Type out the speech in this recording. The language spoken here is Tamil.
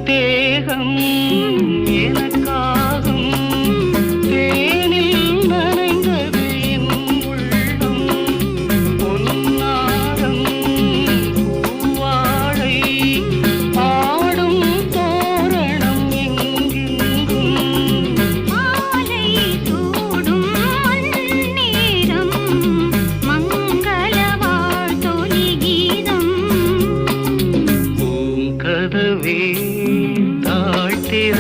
தேகம் எனக்காகும் தேனில் நனைந்தது என் உள்ளம் பொன்னாரம் பூவாழை ஆடும் தோரணம் எங்கெங்கும் மாலை சூடும் நேரம் மங்கள வாழ்த்தொலி கீதம் பூங்கதவே தாழ்த்திற